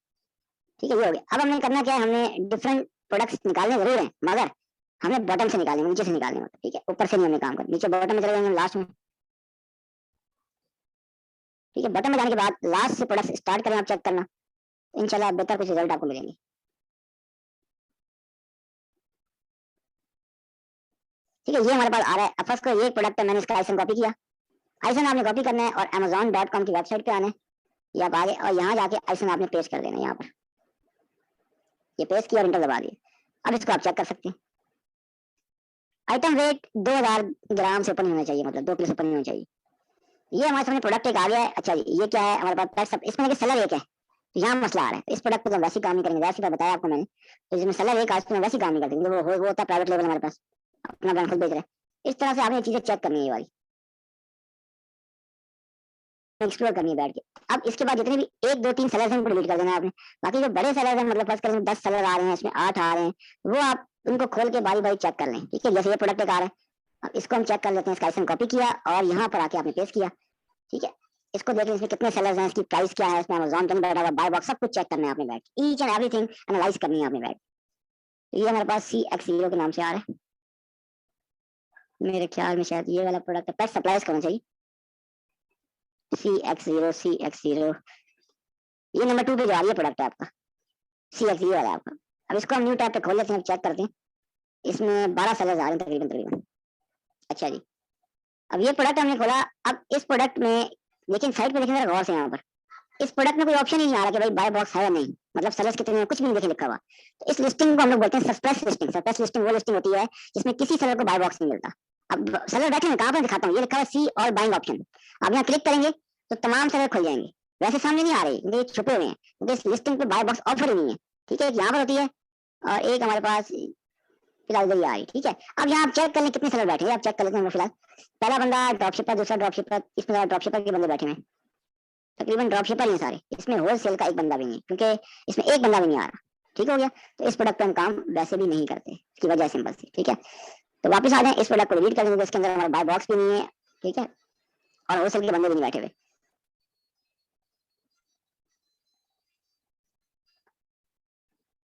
ठीक है। ये हो गया। अब हमने करना क्या है, हमने डिफरेंट प्रोडक्ट्स निकालने जरूर है, मगर हमने बॉटम से निकालने, नीचे से निकालने होते, ठीक है। ऊपर से नहीं हमें काम करना, नीचे बॉटम में चले जाएंगे लास्ट में, ठीक है। बॉटम में जाने के बाद लास्ट से प्रोडक्ट स्टार्ट करें आप चेक करना, इंशाल्लाह बेहतर कुछ रिजल्ट आपको मिलेंगे, ठीक है। ये हमारे पास आ रहा है। फर्स्ट को ये प्रोडक्ट है, मैंने इसका आइसन कॉपी किया, आइसन आपने कॉपी करना है और amazon.com की वेबसाइट पे आना है, ये आप आगे और यहाँ जाके आइसन आपने पेस्ट कर देना है यहाँ पर, ये पेस्ट किया और इंटर दबा दिए। अब इसको आप चेक कर सकते हैं। आइटम वेट 2000 ग्राम से ऊपर नहीं होना चाहिए, मतलब 2 किलो से ऊपर नहीं होना चाहिए। ये हमारे सामने प्रोडक्ट एक आ गया है। अच्छा जी, ये क्या है हमारे पास पैक सब, इसमें सेलर एक है, तो यहाँ मसला आ रहा है। इस प्रोडक्ट पे तो वैसे काम नहीं करेंगे, वैसे बताया आपको मैंने, तो जिसमें सेलर एक आज वैसे काम नहीं करते, वो होता है प्राइवेट लेवल, हमारे पास अपना ब्रांड खुद बेच रहे हैं। इस तरह से आपने चीजें चेक करनी है, ये वाली एक्सप्लोर करनी है बैठ के। अब इसके बाद जितने भी 1 2 3 सेलर्स हैं उनको डिलीट कर देना है आपने। बाकी जो बड़े सेलर्स हैं, मतलब फर्स्ट करें 10 सेलर आ रहे हैं, इसमें 8 आ रहे हैं, वो आप उनको खोल के बारी बारी चेक कर लें, ठीक है। जैसे ये प्रोडक्ट एक आ रहा है, अब इसको हम चेक कर लेते हैं, इसका आइटम कॉपी किया और यहाँ पर आके आपने पेस्ट किया, ठीक है। इसको देख लें इसमें कितने सेलर्स हैं, इसकी प्राइस क्या है, इसमें अमेजोन पे बैठा हुआ बाय बॉक्स, सब कुछ चेक करना है आपने बैठ, ईच एंड एवरीथिंग एनालाइज करनी है आपने बैठ। तो ये हमारे पास CX0 के नाम से आ रहा है, मेरे ख्याल में शायद ये वाला प्रोडक्ट है, पेट सप्लाईज करना चाहिए, CX0 ये नंबर 2 पे जो आ रही है प्रोडक्ट है आपका CX ये वाला आपका। अब इसको हम न्यू टैब पे खोल लेते हैं, चेक करते हैं। इसमें 12 सेलर्स आ रहे हैं तकरीबन तकरीबन। अच्छा जी, अब ये प्रोडक्ट हमने खोला। अब इस प्रोडक्ट में लेकिन साइड पे देखें गौर से, यहाँ पर इस प्रोडक्ट में कोई ऑप्शन ही नहीं आ रहा कि भाई बाय बॉक्स है या नहीं, मतलब सेलर्स कितने हैं कुछ भी नहीं देखे लिखा हुआ। तो इस लिस्टिंग को हम लोग बोलते हैं सस्पेंस लिस्टिंग। सस्पेंस लिस्टिंग वो लिस्टिंग होती है जिसमें किसी सेलर को बाय बॉक्स नहीं मिलता। अब सेलर बैठे हैं कहाँ पर, दिखाता हूँ, ये लिखा हुआ सी और बाइंग ऑप्शन। आप यहाँ क्लिक करेंगे तो तमाम सेलर खुल जाएंगे। वैसे सामने नहीं आ रहे क्योंकि ये छुपे हुए हैं, क्योंकि इस लिस्टिंग पे बाय बॉक्स ऑफर ही नहीं है। ठीक है, एक यहाँ पर होती है और एक हमारे पास फिलहाल इधर ही आ रही। ठीक है, अब यहाँ आप चेक कर लें कितने सेलर बैठे हैं। आप चेक कर लेते हैं फिलहाल। पहला बंदा ड्रॉपशिपर, दूसरा ड्रॉपशिपर, इसमें ड्रॉपशिपर के बंदे बैठे हैं तकरीबन। ड्रॉपशिपर ही सारे, इसमें होलसेल का एक बंदा भी नहीं, क्योंकि इसमें एक बंदा भी नहीं आ रहा। ठीक हो गया, तो इस प्रोडक्ट पे हम काम वैसे भी नहीं करते, इसकी वजह सिंपल सी। ठीक है, तो वापस आ जाए, इस प्रोडक्ट को डिलीट कर देंगे, इसके अंदर हमारा बाय बॉक्स भी नहीं है। ठीक है, और होलसेल के बंदे भी नहीं बैठे हुए।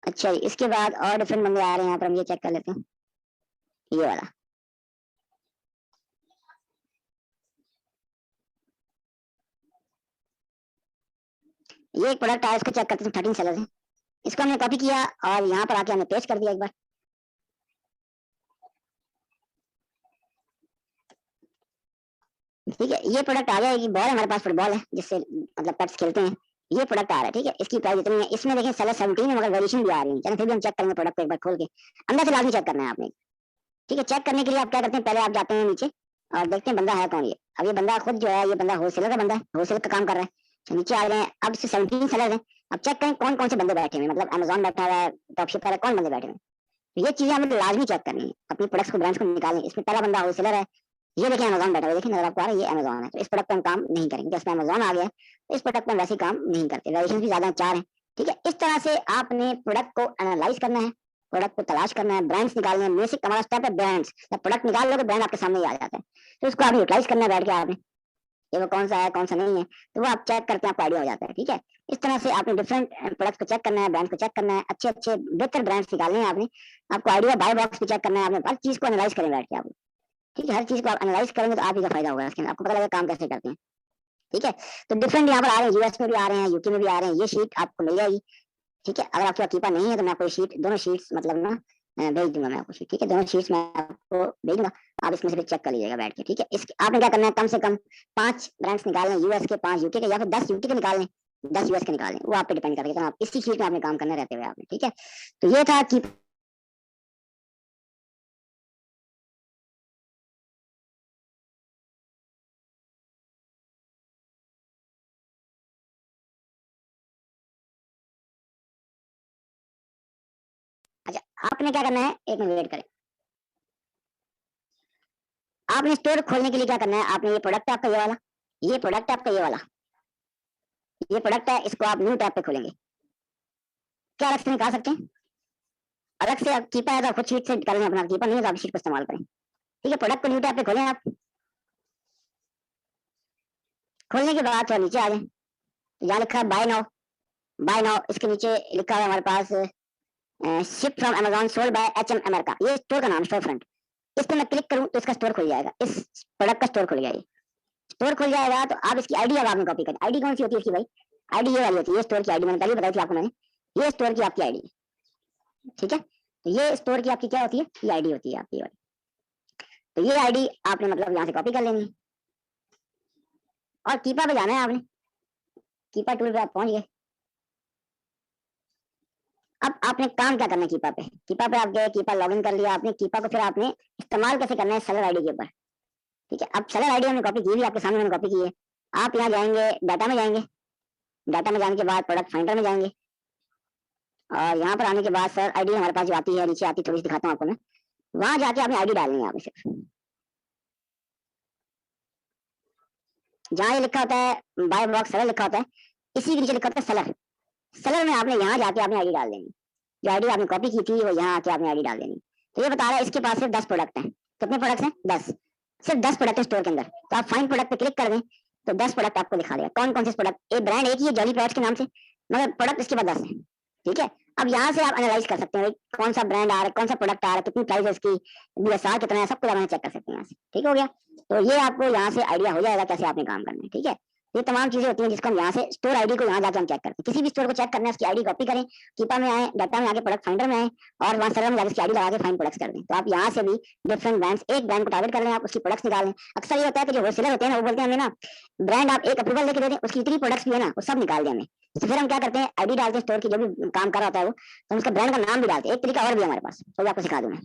अच्छा, इसके बाद और डिफरेंट बंदे आ रहे हैं यहाँ पर, हम ये चेक कर लेते हैं। ये वाला, ये एक प्रोडक्ट आया, इसको चेक करते हैं। 13 सेलर है, इसको हमने कॉपी किया और यहाँ पर आके हमने पेस्ट कर दिया एक बार। ठीक है, ये प्रोडक्ट आ गया। ये बॉल हमारे पास, फुटबॉल है जिससे मतलब पेट्स खेलते हैं। ये प्रोडक्ट आ रहा है। ठीक है, इसकी प्राइस इतनी है। इसमें देखें सेलर 17 है, मगर वेरिएशन भी आ रही है। चलो फिर भी हम चेक करेंगे प्रोडक्ट को एक बार खोल के। अंदर से लाजमी चेक करना है आपने। ठीक है, चेक करने के लिए आप क्या करते हैं, पहले आप जाते हैं नीचे और देखते हैं बंदा है कौन ये। अब ये बंदा खुद जो है, ये बंदा होलसेलर का बंदा है, होलसेल का काम कर रहा है। तो नीचे आ रहे हैं, अब इससे 17 सेलर हैं। अब चेक करें कौन कौन से बंदे बैठे हुए हैं, मतलब अमेजोन बैठा हुआ है, ड्रॉपशिपर है, कौन बंदे बैठे हुए हैं। तो ये चीजें हमें लाजमी चेक करनी है, अपनी प्रोडक्ट्स को, ब्रांड्स को निकालें। इसमें पहला बंदा होलसेलर है, ये देखिए अमेजोन बैठा हुआ है, देखिए नजर आपको आ रहा है, ये अमेजोन है। तो इस प्रोडक्ट पे हम काम नहीं करेंगे, इसमें अमेजोन आ गया है, तो इस प्रोडक्ट पे हम वैसे काम नहीं करते। वेरिएशन भी ज्यादा 4 है। ठीक है, इस तरह से आपने प्रोडक्ट को एनालाइज करना है, प्रोडक्ट को तलाश करना है, ब्रांड्स निकालने हैं। बेसिक हमारा स्टेप है ब्रांड्स। जब प्रोडक्ट निकाल लोगे, ब्रांड आपके सामने ही आ जाता है, तो उसको आपने यूटिलाइज करना है बैठ के आपने, ये वो कौन सा है कौन सा नहीं है, तो वो आप चेक करते हैं, आपको आइडिया हो जाता है। ठीक है, इस तरह से आपने डिफरेंट प्रोडक्ट्स को चेक करना है, ब्रांड को चेक करना है, अच्छे अच्छे बेहतर ब्रांड्स निकालने हैं आपने। आपको आइडिया बाय बॉक्स भी चेक करना है आपने, हर चीज को एनालाइज करें बैठ के आप। ठीक है, हर चीज को आप एनालाइज करेंगे तो आप ही का फायदा होगा, इसके अंदर आपको पता लगेगा काम कैसे करते हैं। ठीक है, तो डिफरेंट यहाँ पर आ रहे हैं, यूएस में भी आ रहे हैं, यूके में भी आ रहे हैं। ये शीट आपको मिल जाएगी। ठीक है, अगर आपके पास कीपा नहीं है तो मैं आपको शीट, दोनों शीट्स मतलब ना भेज दूंगा मैं आपको शीट। ठीक है, दोनों शीट्स मैं आपको भेज दूंगा, आप इसमें से भी चेक कर लीजिएगा बैठ के। ठीक है, इस आपने क्या करना है, कम से कम 5 ब्रांड्स निकालने, यूएस के, 5 यूके के, या फिर 10 यूके के निकालने, 10 यूएस के निकालने, वो आप पे डिपेंड करेगा। तो आप इसी शीट में आपने काम करना रहते हुए आपने। ठीक है, तो ये था की। अच्छा, आपने क्या करना है, एक मिनट वेट करें। आपने स्टोर खोलने के लिए क्या करना है, आपने ये प्रोडक्ट है आपका ये वाला, ये प्रोडक्ट है आपका ये वाला, ये प्रोडक्ट है, इसको आप न्यू टैब पे खोलेंगे। क्या अलग से निकाल सकते हैं, अलग से आप कीपा है तो खुद शीट से निकालें अपना, कीपा नहीं है तो आप शीट को इस्तेमाल करें। ठीक है, प्रोडक्ट को न्यू टैब पे खोलें आप। खोलने के बाद थोड़ा नीचे आ जाए, तो यहाँ लिखा है बाय नाउ, बाय नाउ, इसके नीचे लिखा है हमारे पास ship from Amazon sold by HM America, ये स्टोर का नाम, स्टोर फ्रंट। इस पर मैं क्लिक करूं तो इसका स्टोर खुल जाएगा, इस प्रोडक्ट का स्टोर खुल जाएगा। स्टोर खुल जाएगा तो आप इसकी आईडी अब आपने कॉपी करनी। आईडी कौन सी होती है इसकी भाई, आईडी ये वाली होती है, ये स्टोर की आईडी मैंने पहले बताई थी आपको मैंने, ये स्टोर की आपकी आईडी। ठीक है, तो ये स्टोर की आपकी क्या होती है, ये आईडी होती है आपकी वाली। तो ये आईडी आपने मतलब यहाँ से कॉपी कर लेनी है और कीपा पे जाना है आपने। कीपा टूल पे आप पहुंच गए। अब आपने काम क्या करना है कीपा पे, कीपा पे आप गए, कीपा लॉगिन कर लिया आपने, कीपा को फिर आपने इस्तेमाल कैसे करना है, सेलर आईडी के ऊपर। ठीक है, अब सेलर आईडी हमने कॉपी की हुई, आपके सामने मैंने कॉपी की है। आप यहाँ जाएंगे, डाटा में जाएंगे, डाटा में जाने के बाद प्रोडक्ट फाइंडर में जाएंगे, और यहाँ पर आने के बाद सर आईडी हमारे पास जो आती है, नीचे आती, थोड़ी सी दिखाता हूँ आपको मैं। वहां जाके आपने आईडी डालनी है आपने सिर्फ, जहाँ ये लिखा होता है बाय बॉक्स सेलर लिखा होता है, इसी के नीचे लिखा होता है सेलर। सेलर में आपने यहाँ जाके आपने आईडी डाल देनी, जो आईडी आपने कॉपी की थी वो यहाँ आके आपने आईडी डाल देनी। तो ये बता रहा है इसके पास सिर्फ 10 प्रोडक्ट हैं। कितने प्रोडक्ट्स हैं, 10, सिर्फ 10 प्रोडक्ट है स्टोर के अंदर। तो आप फाइंड प्रोडक्ट पे क्लिक कर दें तो 10 प्रोडक्ट आपको दिखा देगा, कौन कौन से प्रोडक्ट। एक ब्रांड एक ही है जॉली पैट्स के नाम से, मगर प्रोडक्ट इसके बाद 10 है। ठीक है, अब यहाँ से आप एनालाइज कर सकते हैं कौन सा ब्रांड आ रहा है, कौन सा प्रोडक्ट आ रहा है, कितनी प्राइस है इसकी, बीएसआर कितना है, सब कुछ आप चेक कर सकते हैं यहाँ से। ठीक हो गया, तो ये आपको यहाँ से आइडिया हो जाएगा कैसे आपने काम करना है। ठीक है, ये तमाम चीजें होती हैं जिसको हम यहाँ से स्टोर आईडी को यहाँ जाकर हम चेक करते हैं। किसी भी स्टोर को चेक करना है, उसकी आईडी कॉपी करें, कीपा में आए, डाटा में आगे प्रोडक्ट फाइंडर में आए और वहाँ सर्वर में जाकर उसकी आईडी लगा के फाइंड प्रोडक्ट्स कर दें। तो आप यहाँ से भी डिफरेंट ब्रांड्स, एक ब्रांड को टारगेट कर लें, आप उसकी प्रोडक्ट्स निकालें। अक्सर ये होता है कि जो होलसेलर होते हैं ना, वो बोलते हैं हमें ना ब्रांड आप एक अप्रूवल लेके दे दें, उसकी इतनी प्रोडक्ट्स भी है ना वो सब निकाल दें हमें। तो फिर हम क्या करते हैं, आईडी डालते हैं स्टोर की, जो भी काम कर रहा होता है वो, तो उसका ब्रांड का नाम भी डालते हैं। एक तरीका और भी हमारे पास, तो आपको सिखा दूं मैं।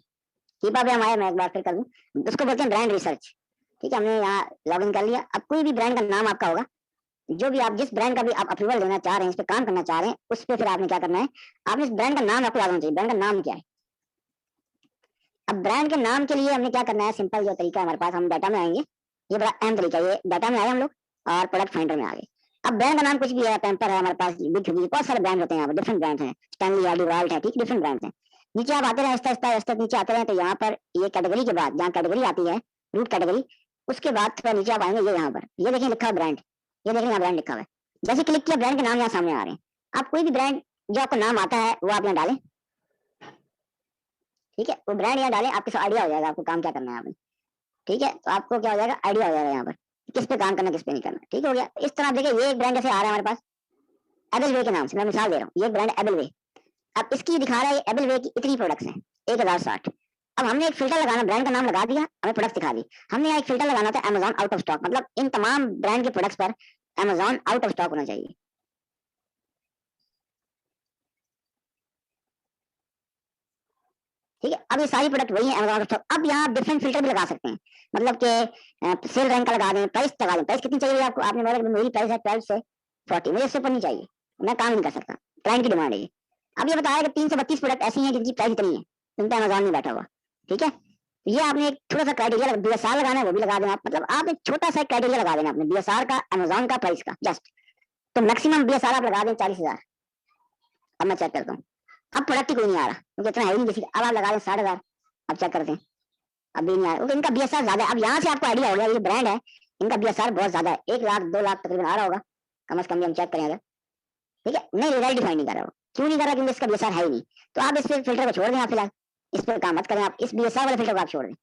कीपा पे हम आए, मैं एक बार फिर कर दूं, उसको बोलते हैं ब्रांड रिसर्च। ठीक है, हमने यहाँ लॉग इन कर लिया। अब कोई भी ब्रांड का नाम आपका होगा, जो भी आप जिस ब्रांड का भी आप अप्रूवल लेना चाह रहे हैं, इस पे काम करना चाह रहे हैं, उस पे फिर आपने क्या करना है, आपने इस ब्रांड का नाम आपको याद होना चाहिए, ब्रांड का नाम क्या है। अब ब्रांड के नाम के लिए हमने क्या करना है, सिंपल जो तरीका हमारे पास, हम डाटा में आएंगे, ये बड़ा अहम तरीका है, ये डाटा में आए हम लोग और प्रोडक्ट फाइंडर में आ गए। अब ब्रांड का नाम कुछ भी है, पैम्पर है हमारे पास, बिग बहुत सारे ब्रांड होते हैं यहाँ पर, डिफरेंट ब्रांड हैं, स्टैनली है, डिवाल्ट है, ठीक, डिफरेंट ब्रांड हैं। नीचे आप आते रहे आहिस्ता आहिस्ता आहिस्ता नीचे आते रहे, तो यहाँ पर ये कैटेगरी के बाद, जहाँ कैटेगरी आती है रूट कैटेगरी, उसके बाद थोड़ा नीचे आप आएंगे, ये यहाँ पर ये देखिए लिखा है ब्रांड, ये देखिए यहाँ ब्रांड लिखा हुआ है। जैसे क्लिक किया ब्रांड के नाम यहाँ सामने आ रहे हैं। आप कोई भी ब्रांड जो आपको नाम आता है वो आप यहाँ डालें, ठीक है, वो ब्रांड यहाँ डालें, आपको आइडिया हो जाएगा आपको काम क्या करना है आपने। ठीक है, तो आपको क्या हो जाएगा, आइडिया हो जाएगा यहाँ पर किस पे काम करना किस पे नहीं करना। ठीक हो गया। इस तरह देखिए ये एक ब्रांड जैसे आ रहा है हमारे पास एबल वे के नाम से, मैं मिसाल दे रहा हूँ, ये ब्रांड एबल वे। अब इसकी दिखा रहा है एबल वे की इतनी प्रोडक्ट्स हैं 1060। अब हमने एक फिल्टर लगाना, ब्रांड का नाम लगा दिया, हमें प्रोडक्ट्स दिखा दी। हमने यहाँ एक फिल्टर लगाना था अमेजॉन आउट ऑफ स्टॉक, मतलब इन तमाम ब्रांड के प्रोडक्ट्स पर अमेजॉन आउट ऑफ स्टॉक होना चाहिए। ठीक है, अब ये सारी प्रोडक्ट वही है अमेजॉन स्टॉक। अब यहाँ आप डिफरेंट फिल्टर भी लगा सकते हैं, मतलब कि सेल रैंक का लगा दें, प्राइस लगा दें, प्राइस कितनी चाहिए आपको, आपने बोला मेरी प्राइस है 12 से 40, मुझे इससे ऊपर नहीं चाहिए, मैं काम नहीं कर सकता, क्लाइंट की डिमांड है। अब ये बताया कि 332 प्रोडक्ट ऐसी हैं जिनकी प्राइस इतनी है, जिन पर अमेजॉन नहीं बैठा हुआ। ठीक है, ये आपने एक छोटा सा क्राइटेरिया बीएसआर लगाना है, वो भी लगा देना आप, मतलब आप एक छोटा सा क्राइटेरिया लगा देना अपने बीएसआर का, अमेजॉन का प्राइस का जस्ट, तो मैक्सिमम बीएसआर आप लगा दें 40,000। अब मैं चेक करता हूँ, अब प्रोडक्ट ही कोई नहीं आ रहा क्योंकि इतना है ही नहीं किसी का। अब आप लगा दें 60,000, अब चेक करते हैं, अब भी नहीं आ रहा क्योंकि इनका बीएसआर ज्यादा है। अब यहाँ से आपको आइडिया हो गया ये ब्रांड है, इनका बीएसआर बहुत ज्यादा है, 1 लाख 2 लाख तकरीबन आ रहा होगा कम से कम भी, हम चेक करें अगर। ठीक है, नहीं रिजल्ट डिफाइन नहीं कर रहा हो, क्यों नहीं कर रहा, क्योंकि इसका बीएसआर है ही नहीं। तो आप इस फिल्टर को छोड़ दें, आप फिलहाल इस पर काम मत करें, आप इस बीएसआर वाले फिल्टर को आप छोड़ दें।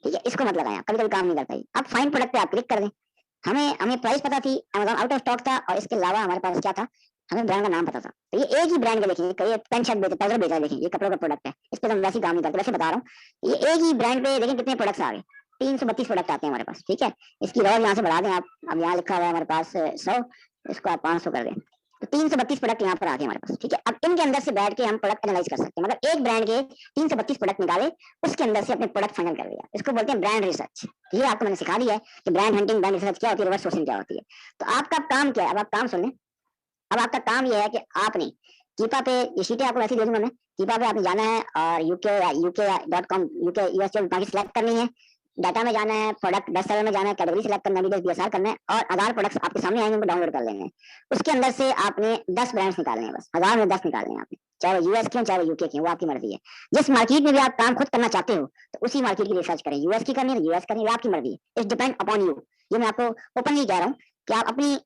ठीक है, इसको मत लगाएं, कभी कभी काम नहीं करता है। अब फाइन प्रोडक्ट पे आप क्लिक कर दें। हमें हमें प्राइस पता थी, अमेजॉन आउट ऑफ स्टॉक था, और इसके अलावा हमारे पास क्या था, हमें ब्रांड का नाम पता था। तो ये एक ही ब्रांड के, देखिए कई पेन शर्ट बेचा, ट्राउजर बेचा, देखिए ये कपड़ों का प्रोडक्ट है, इस पर हम वैसे काम नहीं करते, वैसे बता रहा हूँ। ये एक ही ब्रांड पे देखिए कितने प्रोडक्ट्स आ गए, 332 प्रोडक्ट आते हैं हमारे पास। ठीक है, इसकी रॉ यहाँ से बढ़ा दें आप, अब यहाँ लिखा हुआ है हमारे पास 100, इसको आप 500 कर दें, तो 332 प्रोडक्ट यहाँ पर आ गए हमारे पास। ठीक है, अब इनके अंदर से बैठ के हम प्रोडक्ट एनालाइज कर सकते हैं, मतलब एक ब्रांड के 332 प्रोडक्ट निकाले, उसके अंदर से अपने प्रोडक्ट फाइनल कर लिया, इसको बोलते हैं ब्रांड रिसर्च। ये आपको मैंने सिखा दिया है कि ब्रांड हंटिंग, ब्रांड रिसर्च क्या होती है, रिवर्स सोर्सिंग क्या होती है। तो आपका काम क्या है, अब आप काम सुन लें। अब आपका काम यह है कि आपने कीपा पे, ये शीटें आपको ऐसी दे दूंगा मैं, कीपा पे आपने जाना है और uk.com uk यूएस बाकी सिलेक्ट करनी है, डाटा में जाना है, प्रोडक्ट बेस्ट सेलर में जाना है, कैटेगरी सिलेक्ट करना है, बीएसआर करना है, और 1000 प्रोडक्ट्स आपके सामने आएंगे, उनको डाउनलोड कर लेंगे। उसके अंदर से आपने 10 ब्रांड्स निकालने हैं, बस 1000 में 10 निकालने हैं आपने, चाहे वो यूएस के हो चाहे वो यूके के, वो आपकी मर्जी है। जिस मार्केट में भी आप काम खुद करना चाहते हो तो उसी मार्केट की रिसर्च करें, यूएस की करनी है यूएस करनी है, आपकी मर्जी है, इट्स डिपेंड अपॉन यू। ये मैं आपको ओपनली कह रहा हूँ कि आप अपनी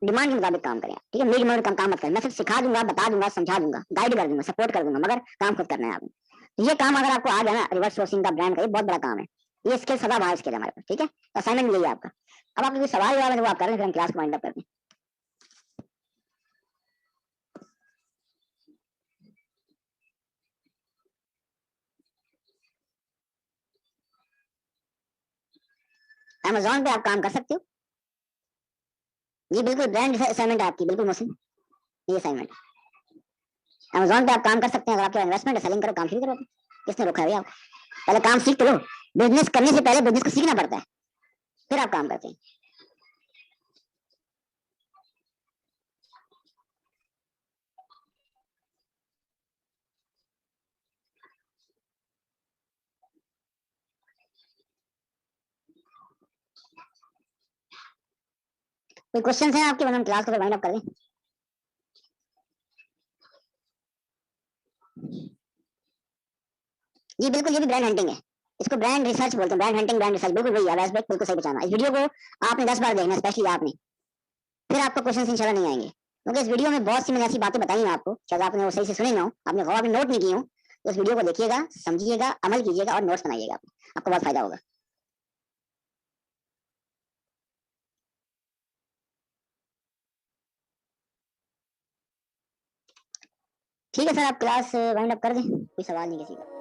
डिमांड के मुताबिक काम करें। ठीक है, मेरी डिमांड का काम मत करें, मैं सिर्फ सिखा दूंगा, बता दूंगा, समझा दूंगा, गाइड कर दूंगा, सपोर्ट कर दूंगा, मगर काम खुद करना है आपने। तो ये काम अगर आपको आ गया ना, रिवर्स सोर्सिंग का, ब्रांड का, ये बहुत बड़ा काम है, ये स्किल सदा बाहर स्किल है हमारे पास। ठीक है, तो असाइनमेंट यही है आपका। अब आपको कोई सवाल है तो वो आप कर लें, फिर हम क्लास को वाइंड अप करते हैं। अमेजोन पे आप काम कर सकते हो, ये बिल्कुल ब्रांड असाइनमेंट है आपकी, बिल्कुल मुस्लिम ये असाइनमेंट। अमेजोन पे आप काम कर सकते हैं, अगर आपका इन्वेस्टमेंट है, सेलिंग करो, काम शुरू करो। किसने रोका है आप, पहले काम सीख तो लो। बिजनेस करने से पहले बिजनेस को सीखना पड़ता है, फिर आप काम करते हैं। कोई क्वेश्चन है आपके, हम क्लास को वाइंड अप कर दें। ये बिल्कुल ये भी ब्रांड हंटिंग है, इसको ब्रांड रिसर्च बोलते हैं, ब्रांड हंटिंग, ब्रांड रिसर्च, बिल्कुल वही है, बिल्कुल सही पहचाना। इस वीडियो को आपने 10 बार देखना, स्पेशली आपने, फिर आपको क्वेश्चन इंशाल्लाह नहीं आएंगे, क्योंकि इस वीडियो में बहुत सी मैंने ऐसी बातें बताई हैं आपको, शायद आपने वो सही से सुनी ना हो, आपने गौर में नोट नहीं की हो, तो इस वीडियो को देखिएगा, समझिएगा, अमल कीजिएगा और नोट्स बनाइएगा, आपको बहुत फायदा होगा। ठीक है सर, आप क्लास वाइंड अप कर दें, कोई सवाल नहीं किसी का।